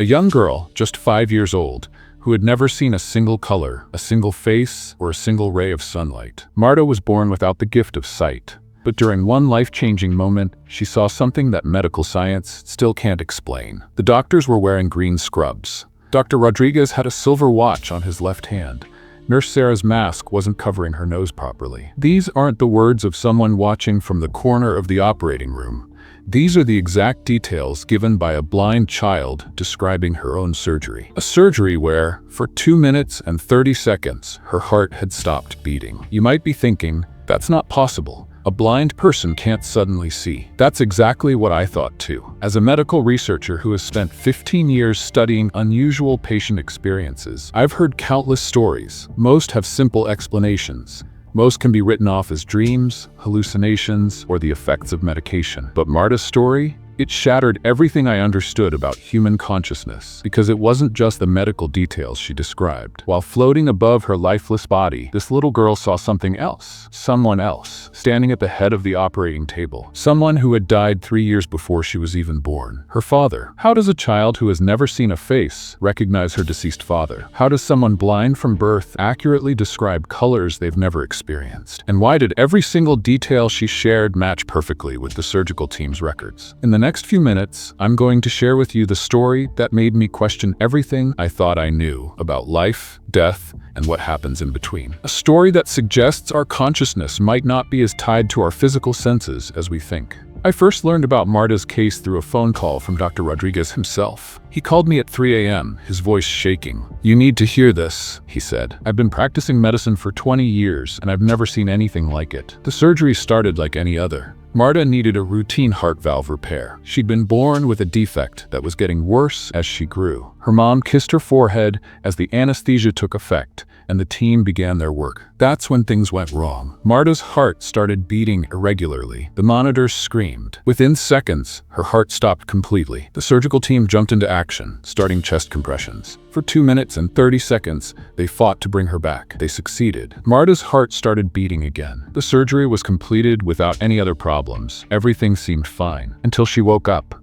A young girl, just 5 years old, who had never seen a single color, a single face, or a single ray of sunlight. Marta was born without the gift of sight. But during one life-changing moment, she saw something that medical science still can't explain. The doctors were wearing green scrubs. Dr. Rodriguez had a silver watch on his left hand. Nurse Sarah's mask wasn't covering her nose properly. These aren't the words of someone watching from the corner of the operating room. These are the exact details given by a blind child describing her own surgery. A surgery where, for 2 minutes and 30 seconds, her heart had stopped beating. You might be thinking, that's not possible. A blind person can't suddenly see. That's exactly what I thought too. As a medical researcher who has spent 15 years studying unusual patient experiences, I've heard countless stories. Most have simple explanations. Most can be written off as dreams, hallucinations, or the effects of medication. But Marta's story? It shattered everything I understood about human consciousness, because it wasn't just the medical details she described. While floating above her lifeless body, this little girl saw something else. Someone else, standing at the head of the operating table. Someone who had died 3 years before she was even born. Her father. How does a child who has never seen a face recognize her deceased father? How does someone blind from birth accurately describe colors they've never experienced? And why did every single detail she shared match perfectly with the surgical team's records? In the next few minutes, I'm going to share with you the story that made me question everything I thought I knew about life, death, and what happens in between. A story that suggests our consciousness might not be as tied to our physical senses as we think. I first learned about Marta's case through a phone call from Dr. Rodriguez himself. He called me at 3 a.m., his voice shaking. "You need to hear this," he said. "I've been practicing medicine for 20 years, and I've never seen anything like it. The surgery started like any other. Marta needed a routine heart valve repair. She'd been born with a defect that was getting worse as she grew. Her mom kissed her forehead as the anesthesia took effect, and the team began their work. That's when things went wrong. Marta's heart started beating irregularly. The monitors screamed. Within seconds, her heart stopped completely. The surgical team jumped into action, starting chest compressions. For 2 minutes and 30 seconds, they fought to bring her back. They succeeded. Marta's heart started beating again. The surgery was completed without any other problems. Everything seemed fine, until she woke up.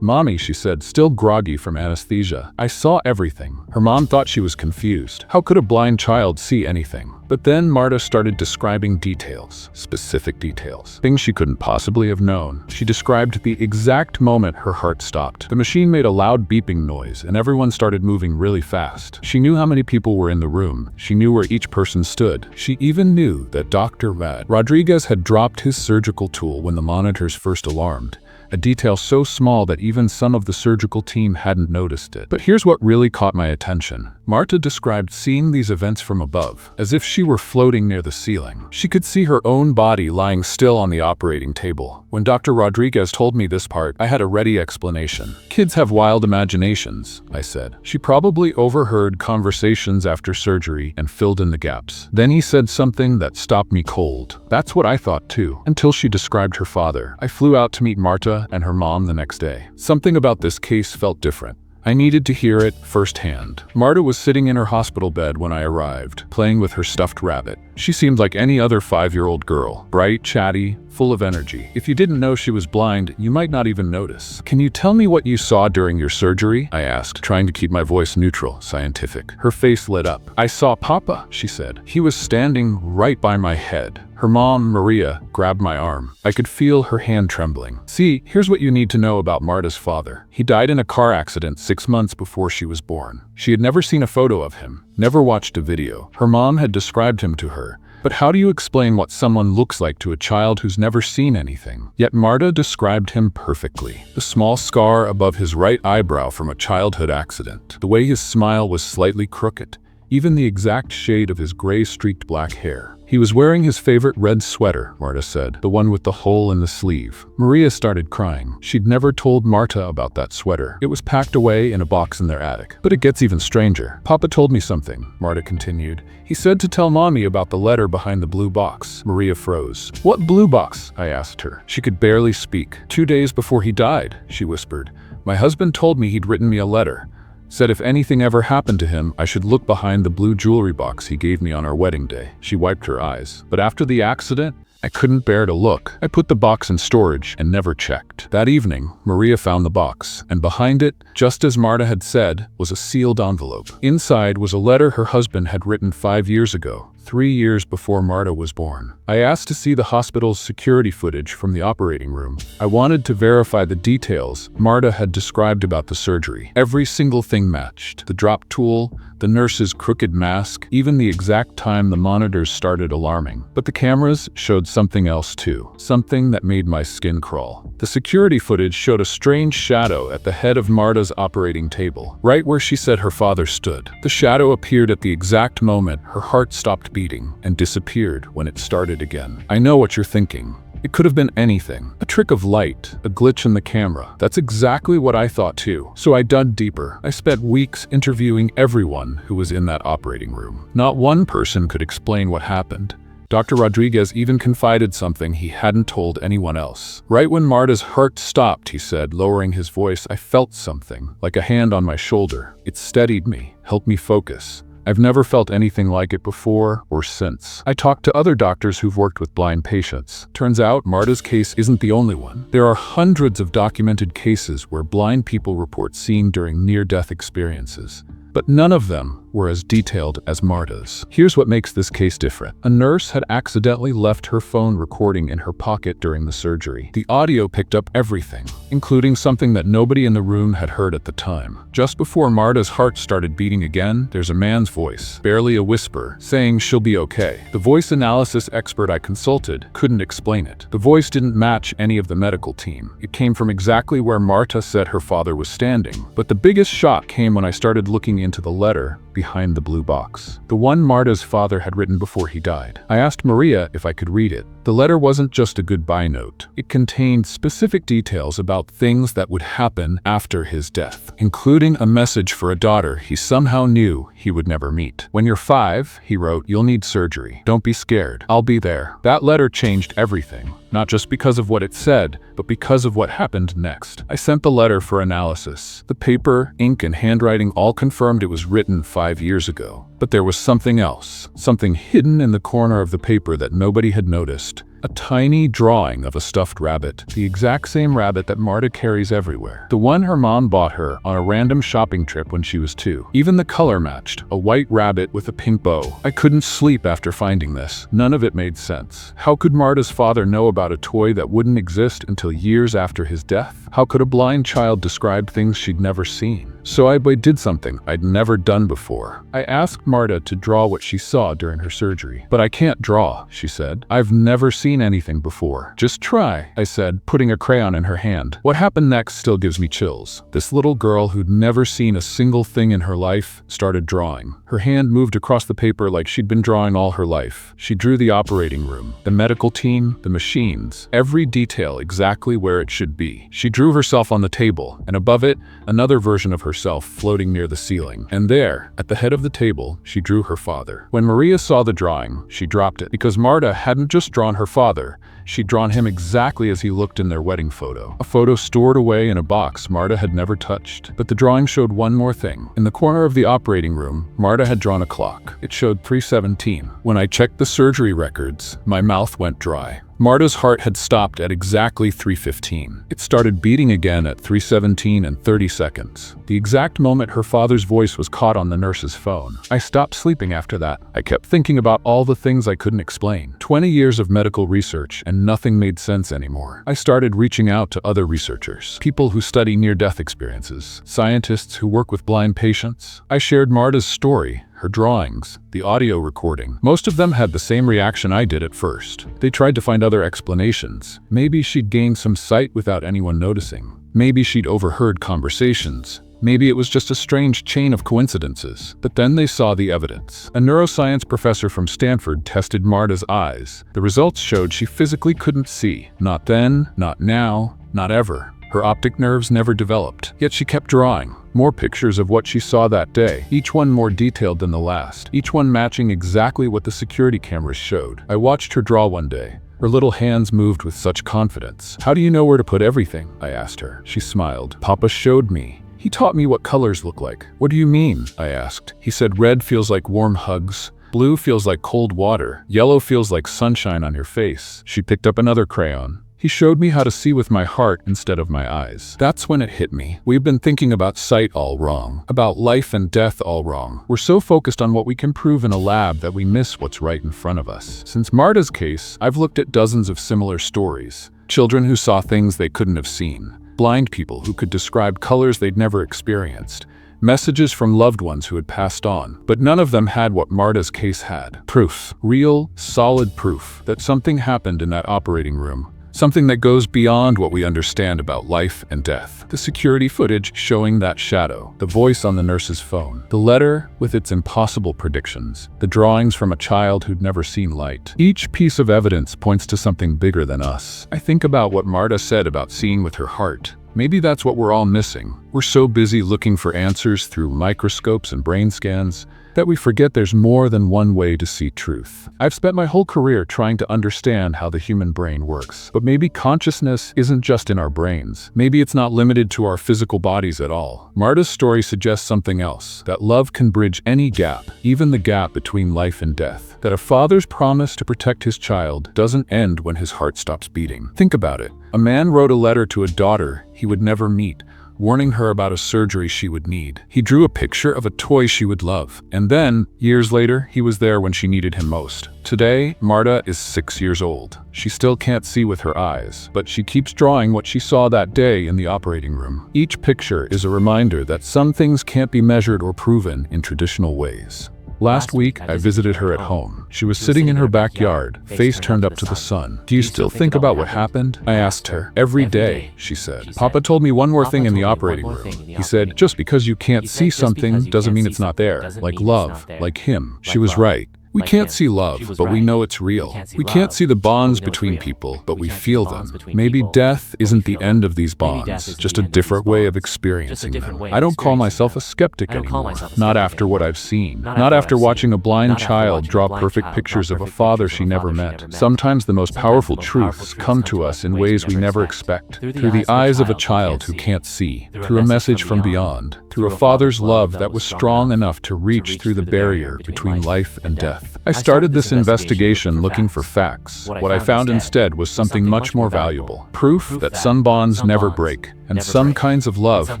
"Mommy," she said, still groggy from anesthesia. "I saw everything." Her mom thought she was confused. How could a blind child see anything? But then Marta started describing details, specific details, things she couldn't possibly have known. She described the exact moment her heart stopped. The machine made a loud beeping noise, and everyone started moving really fast. She knew how many people were in the room. She knew where each person stood. She even knew that Dr. Rodriguez had dropped his surgical tool when the monitors first alarmed. A detail so small that even some of the surgical team hadn't noticed it. But here's what really caught my attention. Marta described seeing these events from above, as if she were floating near the ceiling. She could see her own body lying still on the operating table. When Dr. Rodriguez told me this part, I had a ready explanation. "Kids have wild imaginations," I said. "She probably overheard conversations after surgery and filled in the gaps." Then he said something that stopped me cold. That's what I thought too, until she described her father. I flew out to meet Marta and her mom the next day. Something about this case felt different. I needed to hear it firsthand. Marta was sitting in her hospital bed when I arrived, playing with her stuffed rabbit. She seemed like any other 5-year-old girl, bright, chatty, full of energy. If you didn't know she was blind, you might not even notice. "Can you tell me what you saw during your surgery?" I asked, trying to keep my voice neutral, scientific. Her face lit up. "I saw Papa," she said. "He was standing right by my head." Her mom, Maria, grabbed my arm. I could feel her hand trembling. "See, here's what you need to know about Marta's father. He died in a car accident 6 months before she was born. She had never seen a photo of him, never watched a video. Her mom had described him to her. But how do you explain what someone looks like to a child who's never seen anything? Yet Marta described him perfectly. The small scar above his right eyebrow from a childhood accident. The way his smile was slightly crooked. Even the exact shade of his gray-streaked black hair. He was wearing his favorite red sweater, Marta said, the one with the hole in the sleeve. Maria started crying. She'd never told Marta about that sweater. It was packed away in a box in their attic. But it gets even stranger. "Papa told me something," Marta continued. "He said to tell Mommy about the letter behind the blue box." Maria froze. "What blue box?" I asked her. She could barely speak. "2 days before he died," she whispered. "My husband told me he'd written me a letter. Said if anything ever happened to him, I should look behind the blue jewelry box he gave me on our wedding day." She wiped her eyes. "But after the accident, I couldn't bear to look. I put the box in storage and never checked. That evening, Maria found the box, and behind it, just as Marta had said, was a sealed envelope. Inside was a letter her husband had written 5 years ago, 3 years before Marta was born. I asked to see the hospital's security footage from the operating room. I wanted to verify the details Marta had described about the surgery. Every single thing matched. The drop tool, the nurse's crooked mask, even the exact time the monitors started alarming. But the cameras showed something else too, something that made my skin crawl. The security footage showed a strange shadow at the head of Marta's operating table, right where she said her father stood. The shadow appeared at the exact moment her heart stopped beating and disappeared when it started again. I know what you're thinking. It could have been anything. A trick of light, a glitch in the camera. That's exactly what I thought too. So I dug deeper. I spent weeks interviewing everyone who was in that operating room. Not one person could explain what happened. Dr. Rodriguez even confided something he hadn't told anyone else. Right when Marta's heart stopped, he said, lowering his voice, I felt something, like a hand on my shoulder. It steadied me, helped me focus. I've never felt anything like it before or since. I talked to other doctors who've worked with blind patients. Turns out Marta's case isn't the only one. There are hundreds of documented cases where blind people report seeing during near-death experiences. But none of them were as detailed as Marta's. Here's what makes this case different. A nurse had accidentally left her phone recording in her pocket during the surgery. The audio picked up everything, including something that nobody in the room had heard at the time. Just before Marta's heart started beating again, there's a man's voice, barely a whisper, saying she'll be okay. The voice analysis expert I consulted couldn't explain it. The voice didn't match any of the medical team. It came from exactly where Marta said her father was standing. But the biggest shock came when I started looking into the letter behind the blue box, the one Marta's father had written before he died. I asked Maria if I could read it. The letter wasn't just a goodbye note. It contained specific details about things that would happen after his death, including a message for a daughter he somehow knew he would never meet. When you're 5, he wrote, you'll need surgery. Don't be scared. I'll be there. That letter changed everything, not just because of what it said, but because of what happened next. I sent the letter for analysis. The paper, ink, and handwriting all confirmed it was written 5 years ago. But there was something else, something hidden in the corner of the paper that nobody had noticed. A tiny drawing of a stuffed rabbit, the exact same rabbit that Marta carries everywhere. The one her mom bought her on a random shopping trip when she was 2. Even the color matched, a white rabbit with a pink bow. I couldn't sleep after finding this. None of it made sense. How could Marta's father know about a toy that wouldn't exist until years after his death? How could a blind child describe things she'd never seen? So I did something I'd never done before. I asked Marta to draw what she saw during her surgery. But I can't draw, she said. I've never seen anything before. Just try, I said, putting a crayon in her hand. What happened next still gives me chills. This little girl who'd never seen a single thing in her life started drawing. Her hand moved across the paper like she'd been drawing all her life. She drew the operating room, the medical team, the machines, every detail exactly where it should be. She drew herself on the table, and above it, another version of herself floating near the ceiling. And there, at the head of the table, she drew her father. When Maria saw the drawing, she dropped it, because Marta hadn't just drawn her father, she'd drawn him exactly as he looked in their wedding photo. A photo stored away in a box Marta had never touched. But the drawing showed one more thing. In the corner of the operating room, Marta had drawn a clock. It showed 3:17. When I checked the surgery records, my mouth went dry. Marta's heart had stopped at exactly 3:15. It started beating again at 3:17 and 30 seconds, the exact moment her father's voice was caught on the nurse's phone. I stopped sleeping after that. I kept thinking about all the things I couldn't explain. 20 years of medical research and nothing made sense anymore. I started reaching out to other researchers, people who study near-death experiences, scientists who work with blind patients. I shared Marta's story, her drawings, the audio recording. Most of them had the same reaction I did at first. They tried to find other explanations. Maybe she'd gained some sight without anyone noticing. Maybe she'd overheard conversations. Maybe it was just a strange chain of coincidences. But then they saw the evidence. A neuroscience professor from Stanford tested Marta's eyes. The results showed she physically couldn't see. Not then, not now, not ever. Her optic nerves never developed, yet she kept drawing. More pictures of what she saw that day, each one more detailed than the last, each one matching exactly what the security cameras showed. I watched her draw one day. Her little hands moved with such confidence. "How do you know where to put everything?" I asked her. She smiled. "Papa showed me. He taught me what colors look like." "What do you mean?" I asked. "He said red feels like warm hugs, Blue feels like cold water. Yellow feels like sunshine on your face. She picked up another crayon. He showed me how to see with my heart instead of my eyes. That's when it hit me. We've been thinking about sight all wrong, about life and death all wrong. We're so focused on what we can prove in a lab that we miss what's right in front of us. Since Marta's case, I've looked at dozens of similar stories. Children who saw things they couldn't have seen. Blind people who could describe colors they'd never experienced. Messages from loved ones who had passed on, but none of them had what Marta's case had. Proof. Real, solid proof that something happened in that operating room. Something that goes beyond what we understand about life and death. The security footage showing that shadow, the voice on the nurse's phone, the letter with its impossible predictions, the drawings from a child who'd never seen light. Each piece of evidence points to something bigger than us. I think about what Marta said about seeing with her heart. Maybe that's what we're all missing. We're so busy looking for answers through microscopes and brain scans that we forget there's more than one way to see truth. I've spent my whole career trying to understand how the human brain works, but maybe consciousness isn't just in our brains. Maybe it's not limited to our physical bodies at all. Marta's story suggests something else, that love can bridge any gap, even the gap between life and death. That a father's promise to protect his child doesn't end when his heart stops beating. Think about it. A man wrote a letter to a daughter he would never meet, warning her about a surgery she would need. He drew a picture of a toy she would love. And then, years later, he was there when she needed him most. Today, Marta is 6 years old. She still can't see with her eyes, but she keeps drawing what she saw that day in the operating room. Each picture is a reminder that some things can't be measured or proven in traditional ways. Last week, I visited her at home. She was sitting in her backyard, face turned up to the sun. "Do you still think about what happened?" I asked her. "Every day," she said. "Papa told me one more thing in the operating room. He said, just because you can't see something doesn't mean it's not there. Like love, like him." She was right. We can't see love, but we know it's real. We can't see the bonds between people, but we feel them. Maybe death isn't the end of these bonds, just a different way of experiencing them. I don't call myself a skeptic anymore. Not after what I've seen. Not after watching a blind child draw perfect pictures of a father she never met. Sometimes the most powerful truths come to us in ways we never expect. Through the eyes of a child who can't see. Through a message from beyond. Through a father's love that was strong enough to reach through the barrier between life and death. I started this investigation looking for facts. What I found instead was something much more valuable. Proof that some bonds never break, and some kinds of love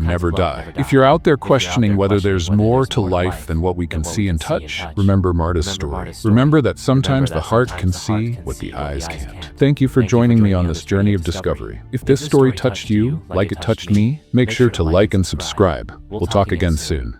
never die. If you're out there questioning whether there's more to life than what we can see and touch, remember Marta's story. Remember that sometimes the heart can see what the eyes can't. Thank you for joining me on this journey of discovery. If this story touched you, like it touched me, make sure to like and subscribe. We'll talk again soon.